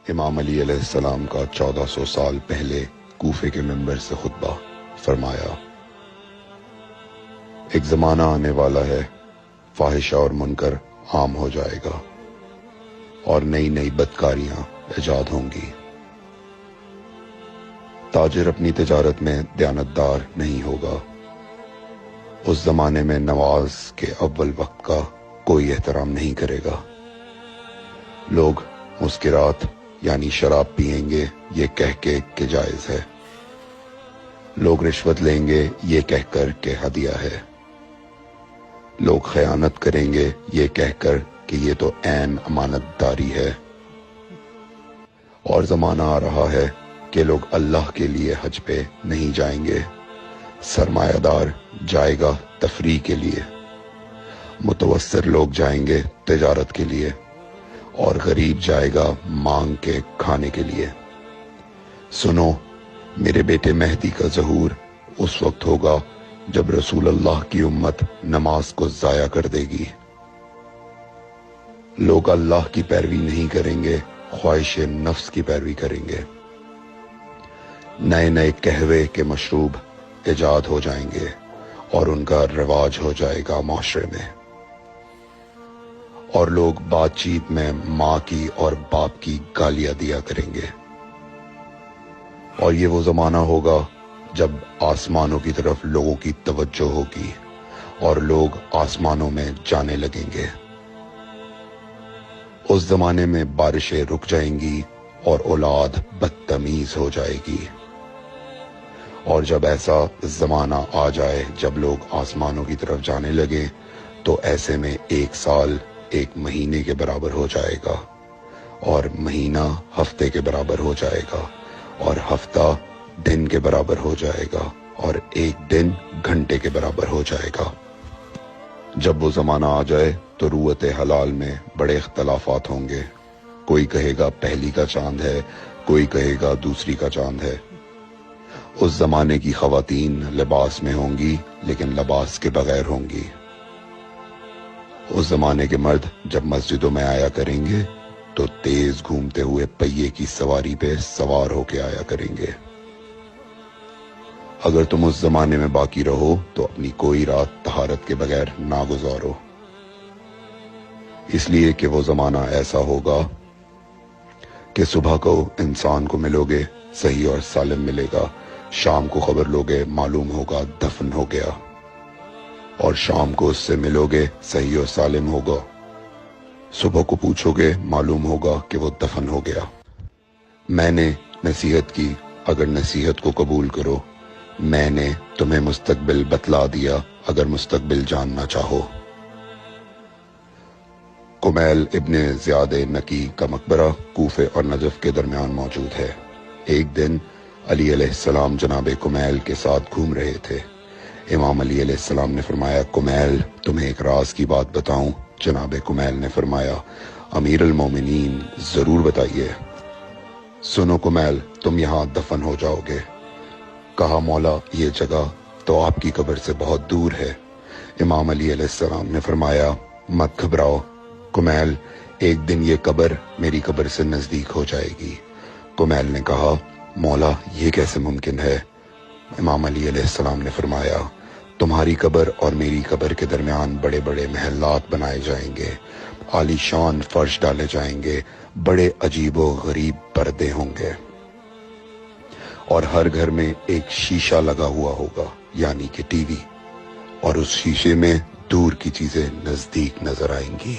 امام علی علیہ السلام کا 1400 سال پہلے کوفے کے منبر سے خطبہ فرمایا، ایک زمانہ آنے والا ہے، فاحشہ اور منکر عام ہو جائے گا اور نئی نئی بدکاریاں ایجاد ہوں گی۔ تاجر اپنی تجارت میں دیانتدار نہیں ہوگا۔ اس زمانے میں نماز کے اول وقت کا کوئی احترام نہیں کرے گا۔ لوگ مسکرات یعنی شراب پئیں گے یہ کہہ کے کہ جائز ہے۔ لوگ رشوت لیں گے یہ کہہ کر کہ ہدیہ ہے۔ لوگ خیانت کریں گے یہ کہہ کر کہ یہ تو عین امانت داری ہے۔ اور زمانہ آ رہا ہے کہ لوگ اللہ کے لیے حج پہ نہیں جائیں گے، سرمایہ دار جائے گا تفریح کے لیے، متوسط لوگ جائیں گے تجارت کے لیے، اور غریب جائے گا مانگ کے کھانے کے لیے۔ سنو، میرے بیٹے مہدی کا ظہور اس وقت ہوگا جب رسول اللہ کی امت نماز کو ضائع کر دے گی۔ لوگ اللہ کی پیروی نہیں کریں گے، خواہش نفس کی پیروی کریں گے۔ نئے نئے قہوے کے مشروب ایجاد ہو جائیں گے اور ان کا رواج ہو جائے گا معاشرے میں۔ اور لوگ بات چیت میں ماں کی اور باپ کی گالیاں دیا کریں گے۔ اور یہ وہ زمانہ ہوگا جب آسمانوں کی طرف لوگوں کی توجہ ہوگی اور لوگ آسمانوں میں جانے لگیں گے۔ اس زمانے میں بارشیں رک جائیں گی اور اولاد بدتمیز ہو جائے گی۔ اور جب ایسا زمانہ آ جائے جب لوگ آسمانوں کی طرف جانے لگے تو ایسے میں ایک سال ایک مہینے کے برابر ہو جائے گا، اور مہینہ ہفتے کے برابر ہو جائے گا، اور ہفتہ دن کے برابر ہو جائے گا، اور ایک دن گھنٹے کے برابر ہو جائے گا۔ جب وہ زمانہ آ جائے تو روت حلال میں بڑے اختلافات ہوں گے۔ کوئی کہے گا پہلی کا چاند ہے، کوئی کہے گا دوسری کا چاند ہے۔ اس زمانے کی خواتین لباس میں ہوں گی لیکن لباس کے بغیر ہوں گی۔ اس زمانے کے مرد جب مسجدوں میں آیا کریں گے تو تیز گھومتے ہوئے پہیے کی سواری پہ سوار ہو کے آیا کریں گے۔ اگر تم اس زمانے میں باقی رہو تو اپنی کوئی رات طہارت کے بغیر نہ گزارو، اس لیے کہ وہ زمانہ ایسا ہوگا کہ صبح کو انسان کو ملو گے صحیح اور سالم ملے گا، شام کو خبر لوگے معلوم ہوگا دفن ہو گیا، اور شام کو اس سے ملو گے صحیح اور سالم ہوگا، صبح کو پوچھو گے معلوم ہوگا کہ وہ دفن ہو گیا۔ میں نے نصیحت کی، اگر نصیحت کو قبول کرو، میں نے تمہیں مستقبل بتلا دیا اگر مستقبل جاننا چاہو۔ کمیل ابن زیاد نکی کا مقبرہ کوفے اور نجف کے درمیان موجود ہے۔ ایک دن علی علیہ السلام جناب کمیل کے ساتھ گھوم رہے تھے۔ امام علی علیہ السلام نے فرمایا، کمیل تمہیں ایک راز کی بات بتاؤں؟ جناب کمیل نے فرمایا، امیر المومنین ضرور بتائیے۔ سنو کمیل، تم یہاں دفن ہو جاؤ گے۔ کہا، مولا یہ جگہ تو آپ کی قبر سے بہت دور ہے۔ امام علی علیہ السلام نے فرمایا، مت گھبراؤ کمیل، ایک دن یہ قبر میری قبر سے نزدیک ہو جائے گی۔ کمیل نے کہا، مولا یہ کیسے ممکن ہے؟ امام علی علیہ السلام نے فرمایا، تمہاری قبر اور میری قبر کے درمیان بڑے بڑے محلات بنائے جائیں گے، عالی شان فرش ڈالے جائیں گے، بڑے عجیب و غریب پردے ہوں گے، اور ہر گھر میں ایک شیشہ لگا ہوا ہوگا یعنی کہ ٹی وی، اور اس شیشے میں دور کی چیزیں نزدیک نظر آئیں گی۔